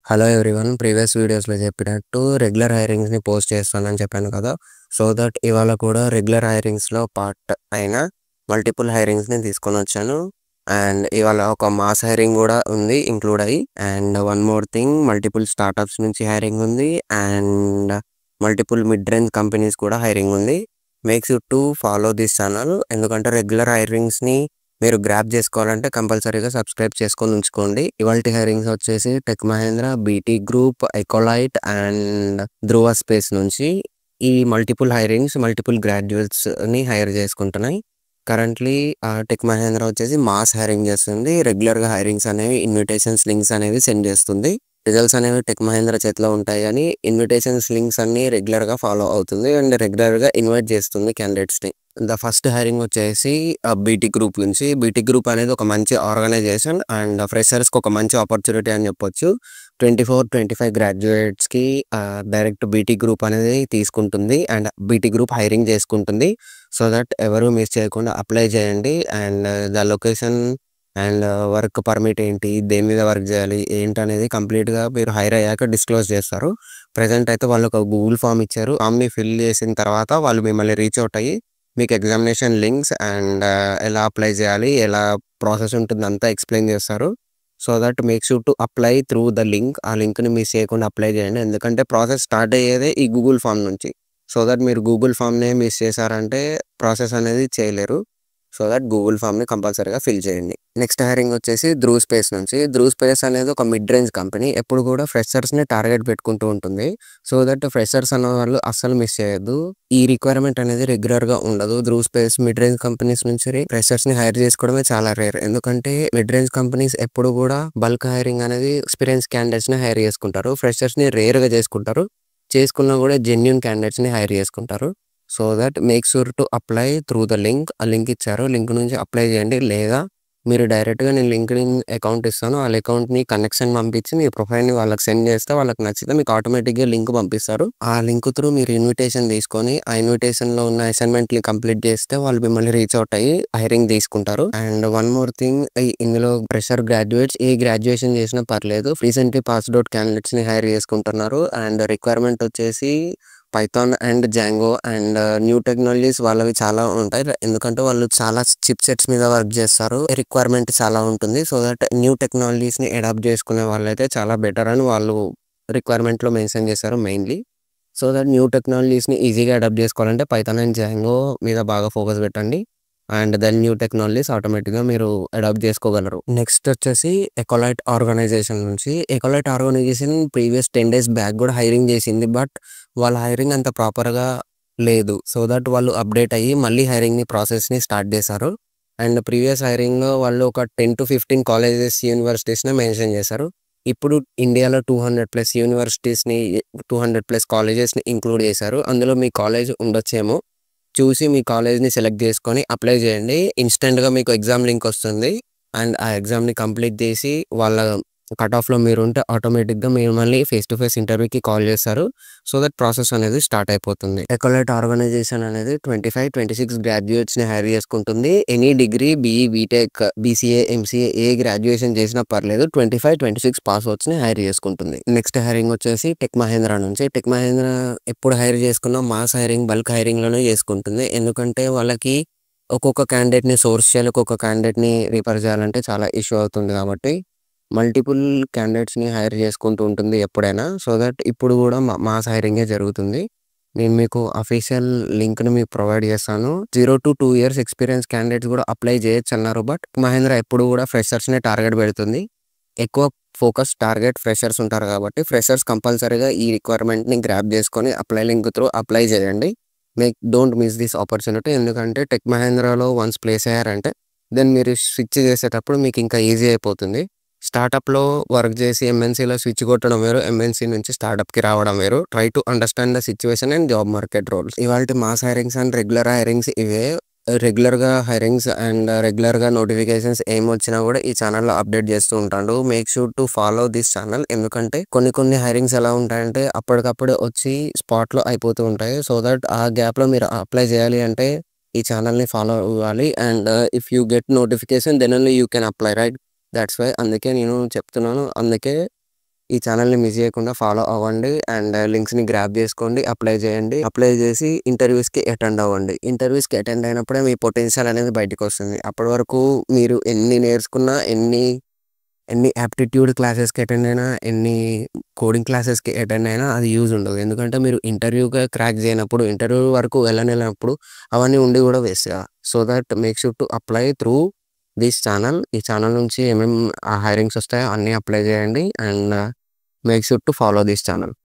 Hello everyone. Previous వీడియోస్‌లో చెప్పినట్టు regular హైరింగ్స్‌ని post చేస్తానని చెప్పాను కదా! సో దట్ ఇవాళ కూడా రెగ్యులర్ హైరింగ్స్‌లో పార్ట్ అయిన మల్టిపుల్ హైరింగ్స్‌ని తీసుకొనొచ్చాను. అండ్ ఇవాళ ఒక మాస్ హైరింగ్ గూడా ఉంది ఇంక్లూడ్ అయ్యి. And one more thing, multiple startups నుంచి హైరింగ్ ఉంది. And multiple mid range companies కూడా హైరింగ్ ఉంది. Makes you to follow this channel. ఎందుకంటే రెగ్యులర్ హైరింగ్స్‌ని మీరు గ్రాబ్ చేసుకోవాలంటే కంపల్సరీగా సబ్స్క్రైబ్ చేసుకొని ఉంచుకోండి. ఇవాల్టి హైరింగ్స్ వచ్చేసి టెక్ మహేంద్ర, బీటీ గ్రూప్, ఎకోలైట్ అండ్ ధ్రువ స్పేస్ నుంచి ఈ మల్టిపుల్ హైరింగ్స్ మల్టిపుల్ గ్రాడ్యుయేట్స్‌ని హైర్ చేసుకుంటున్నాయి. కరెంట్‌లీ టెక్ మహేంద్ర వచ్చేసి మాస్ హైరింగ్ చేస్తుంది. రెగ్యులర్‌గా హైరింగ్స్ అనేవి ఇన్విటేషన్స్ లింక్స్ అనేవి సెండ్ చేస్తుంది. రిజల్ట్స్ అనేవి టెక్ మహేంద్ర చేతిలో ఉంటాయి గానీ ఇన్విటేషన్స్ లింక్స్ అన్నీ రెగ్యులర్‌గా ఫాలో అవుతుంది. అండ్ రెగ్యులర్‌గా ఇన్వైట్ చేస్తుంది క్యాండిడేట్స్‌ని. ద ఫస్ట్ హైరింగ్ వచ్చేసి బీటీ గ్రూప్ నుంచి. బీటీ గ్రూప్ అనేది ఒక మంచి ఆర్గనైజేషన్ అండ్ ఫ్రెషర్స్‌కి ఒక మంచి ఆపర్చునిటీ అని చెప్పొచ్చు. 24, 25 గ్రాడ్యుయేట్స్‌కి డైరెక్ట్ బీటీ గ్రూప్ అనేది తీసుకుంటుంది. అండ్ బీటీ గ్రూప్ హైరింగ్ చేసుకుంటుంది. సో దట్ ఎవరు మిస్ చేయకుండా అప్లై చేయండి. And the location and work permit ఏంటి, దేని మీద వర్క్ చేయాలి, ఏంటనేది కంప్లీట్‌గా మీరు హైర్ అయ్యాక డిస్క్లోజ్ చేస్తారు. ప్రెజెంట్ అయితే వాళ్ళు ఒక గూగుల్ ఫార్మ్ ఇచ్చారు. ఫార్మ్‌ని ఫిల్ చేసిన తర్వాత వాళ్ళు మిమ్మల్ని రీచ్ అవుట్ అయ్యి మీకు ఎగ్జామినేషన్ లింక్స్ అండ్ ఎలా అప్లై చేయాలి, ఎలా ప్రాసెస్ ఉంటుంది అంతా ఎక్స్‌ప్లెయిన్ చేస్తారు. So that makes you to apply through the link. ఆ లింక్‌ని మిస్ చేయకుండా అప్లై చేయండి. ఎందుకంటే ప్రాసెస్ స్టార్ట్ అయ్యేదే ఈ గూగుల్ ఫార్మ్ నుంచి. సో దట్ మీరు గూగుల్ ఫార్మ్‌నే మిస్ చేశారంటే ప్రాసెస్ అనేది చేయలేరు. సో దట్ గూగుల్ ఫార్మ్‌ని కంపల్సరీగా ఫిల్ చేయండి. నెక్స్ట్ హైరింగ్ వచ్చేసి ధ్రువ స్పేస్ నుంచి. ధ్రువ స్పేస్ అనేది ఒక మిడ్ రేంజ్ కంపెనీ. ఎప్పుడు కూడా ఫ్రెషర్స్‌ని టార్గెట్ పెట్టుకుంటూ ఉంటుంది. సో దట్ ఫ్రెషర్స్ అన్నవాళ్ళు అస్సలు మిస్ చేయొద్దు. ఈ రిక్వైర్మెంట్ అనేది రెగ్యులర్‌గా ఉండదు. ధ్రువ స్పేస్ మిడ్ రేంజ్ కంపెనీస్ నుంచి ఫ్రెషర్స్‌ని హైర్ చేసుకోవడమే చాలా రేర్. ఎందుకంటే మిడ్ రేంజ్ కంపెనీస్ ఎప్పుడు కూడా బల్క్ హైరింగ్ అనేది ఎక్స్‌పీరియన్స్ క్యాండిడేట్స్‌ని హైర్ చేసుకుంటారు. ఫ్రెషర్స్‌ని రేర్‌గా చేసుకుంటారు. చేసుకున్నా కూడా జెన్యూన్ క్యాండిడేట్స్‌ని హైర్ చేసుకుంటారు. So that make sure to apply through the link. ఆ లింక్ ఇచ్చారు. లింక్ నుంచి అప్లై చేయండి. లేదా మీరు డైరెక్ట్‌గా నేను లింక్డ్ఇన్ అకౌంట్ ఇస్తాను. ఆ అకౌంట్‌ని కనెక్షన్ పంపించి మీ ప్రొఫైల్‌ని వాళ్ళకి సెండ్ చేస్తే వాళ్ళకి నచ్చితే మీకు ఆటోమేటిక్‌గా లింక్ పంపిస్తారు. ఆ లింక్ త్రూ మీరు ఇన్విటేషన్ తీసుకొని ఆ ఇన్విటేషన్‌లో ఉన్న అసైన్‌మెంట్‌ని కంప్లీట్ చేస్తే వాళ్ళు మిమ్మల్ని రీచ్ అవుట్ అయ్యి హైరింగ్ తీసుకుంటారు. అండ్ వన్ మోర్ థింగ్, ఇందులో ఫ్రెషర్ గ్రాడ్యుయేట్స్ ఏ గ్రాడ్యుయేషన్ చేసినా పర్లేదు. రీసెంట్‌లీ పాస్డ్ ఔట్ క్యాండిడేట్స్‌ని హైర్ చేసుకుంటున్నారు. అండ్ రిక్వైర్మెంట్ వచ్చేసి Python and Django and new technologies వాళ్ళవి చాలా ఉంటాయి. ఎందుకంటే వాళ్ళు చాలా చిప్ సెట్స్ మీద వర్క్ చేస్తారు. రిక్వైర్మెంట్ చాలా ఉంటుంది. సో దట్ న్యూ టెక్నాలజీస్‌ని అడాప్ట్ చేసుకునే వాళ్ళైతే చాలా బెటర్ అని వాళ్ళు రిక్వైర్మెంట్‌లో మెన్షన్ చేశారు మెయిన్‌లీ. సో దట్ న్యూ టెక్నాలజీస్‌ని ఈజీగా అడాప్ట్ చేసుకోవాలంటే పైథాన్ అండ్ జాంగో మీద బాగా ఫోకస్ పెట్టండి. అండ్ దెన్ న్యూ టెక్నాలజీస్ ఆటోమేటిక్‌గా మీరు అడాప్ట్ చేసుకోగలరు. నెక్స్ట్ వచ్చేసి ఎకోలైట్ ఆర్గనైజేషన్ నుంచి. Ecolite organisation previous 10 days back కూడా హైరింగ్ చేసింది. బట్ వాళ్ళ హైరింగ్ అంత ప్రాపర్‌గా లేదు. సో దట్ వాళ్ళు అప్డేట్ అయ్యి మళ్ళీ హైరింగ్‌ని ప్రాసెస్‌ని స్టార్ట్ చేశారు. అండ్ ప్రీవియస్ హైరింగ్‌లో వాళ్ళు ఒక 10-15 కాలేజెస్, యూనివర్సిటీస్‌ని మెన్షన్ చేశారు. ఇప్పుడు ఇండియాలో 200+ యూనివర్సిటీస్‌ని, 200+ కాలేజెస్‌ని ఇంక్లూడ్ చేశారు. అందులో మీ కాలేజ్ ఉండొచ్చేమో. చూసి మీ కాలేజ్‌ని సెలెక్ట్ చేసుకొని అప్లై చేయండి. ఇన్‌స్టంట్‌గా మీకు ఎగ్జామ్ లింక్ వస్తుంది. అండ్ ఆ ఎగ్జామ్‌ని కంప్లీట్ చేసి వాళ్ళ కట్ ఆఫ్‌లో మీరుంటే ఆటోమేటిక్‌గా మిమ్మల్ని ఫేస్ టు ఫేస్ ఇంటర్వ్యూకి కాల్ చేస్తారు. సో దట్ ప్రాసెస్ అనేది స్టార్ట్ అయిపోతుంది. ఎకోలైట్ ఆర్గనైజేషన్ అనేది 25, 26 గ్రాడ్యుయేట్స్‌ని హైర్ చేసుకుంటుంది. Any degree BE, BTech, BCA, MCA ఏ గ్రాడ్యుయేషన్ చేసినా పర్లేదు. 25, 26 పాస్ ఔట్స్‌ని హైర్ చేసుకుంటుంది. నెక్స్ట్ హైరింగ్ వచ్చేసి టెక్ మహేంద్ర నుంచి. టెక్ మహేంద్ర ఎప్పుడు హైర్ చేసుకున్నా మాస్ హైరింగ్, బల్క్ హైరింగ్‌లోనే చేసుకుంటుంది. ఎందుకంటే వాళ్ళకి ఒక్కొక్క క్యాండిడేట్‌ని సోర్స్ చేయాలి. ఒక్కొక్క క్యాండిడేట్‌ని రిఫర్ చేయాలంటే చాలా ఇష్యూ అవుతుంది కాబట్టి మల్టిపుల్ క్యాండిడేట్స్‌ని హైర్ చేసుకుంటూ ఉంటుంది ఎప్పుడైనా. సో దట్ ఇప్పుడు కూడా మాస్ హైరింగే జరుగుతుంది. నేను మీకు అఫీషియల్ లింక్‌ని మీకు ప్రొవైడ్ చేస్తాను. 0-2 ఇయర్స్ ఎక్స్‌పీరియన్స్ క్యాండిడేట్స్ కూడా అప్లై చేయొచ్చన్నారు. బట్ మహేంద్ర ఎప్పుడు కూడా ఫ్రెషర్స్‌నే టార్గెట్ పెడుతుంది. ఎక్కువ ఫోకస్ టార్గెట్ ఫ్రెషర్స్ ఉంటారు కాబట్టి ఫ్రెషర్స్ కంపల్సరీగా ఈ రిక్వైర్మెంట్‌ని గ్రాబ్ చేసుకొని అప్లై లింక్ త్రూ అప్లై చేయండి. Don't miss this opportunity. ఎందుకంటే టెక్ మహేంద్రలో వన్స్ ప్లేస్ అయ్యారంటే దెన్ మీరు స్విచ్ చేసేటప్పుడు మీకు ఇంకా ఈజీ అయిపోతుంది. స్టార్టప్‌లో వర్క్ చేసి ఎంఎన్‌సీలో స్విచ్ కొట్టడం వేరు. ఎంఎన్‌సీ నుంచి స్టార్టప్‌కి రావడం వేరు. Try to understand the situation and job market rules. ఇవాల్టి mass hirings and regular hirings ఇవే. రెగ్యులర్‌గా హైరింగ్స్ అండ్ రెగ్యులర్‌గా నోటిఫికేషన్స్ ఏమొచ్చినా కూడా ఈ ఛానెల్‌లో అప్డేట్ చేస్తూ ఉంటాను. Make sure to follow this channel. ఎందుకంటే కొన్ని హైరింగ్స్ ఎలా ఉంటాయంటే అప్పటికప్పుడే వచ్చి స్పాట్‌లో అయిపోతూ ఉంటాయి. సో దట్ ఆ గ్యాప్‌లో మీరు అప్లై చేయాలి అంటే ఈ ఛానెల్‌ని ఫాలో అవ్వాలి. And if you get notification then only you can apply right. That's why అందుకే నేను చెప్తున్నాను. అందుకే ఈ ఛానల్‌ని మిస్ చేయకుండా ఫాలో అవ్వండి. అండ్ లింక్స్‌ని గ్రాబ్ చేసుకోండి. అప్లై చేయండి. అప్లై చేసి ఇంటర్వ్యూస్‌కి అటెండ్ అవ్వండి. ఇంటర్వ్యూస్‌కి అటెండ్ అయినప్పుడే మీ పొటెన్షియల్ అనేది బయటికొస్తుంది. అప్పటి వరకు మీరు ఎన్ని నేర్చుకున్నా, ఎన్ని యాప్టిట్యూడ్ క్లాసెస్‌కి అటెండ్ అయినా, ఎన్ని కోడింగ్ క్లాసెస్‌కి అటెండ్ అయినా అది యూజ్ ఉండదు. ఎందుకంటే మీరు ఇంటర్వ్యూ‌గా క్రాక్ చేయనప్పుడు, ఇంటర్వ్యూ వరకు వెళ్ళనప్పుడు అవన్నీ ఉండి కూడా వేస్ట్ కదా! So that make sure to apply through this channel. ఈ ఛానల్ నుంచి హైరింగ్స్ వస్తాయో అన్నీ అప్లై చేయండి. And make sure to follow this channel.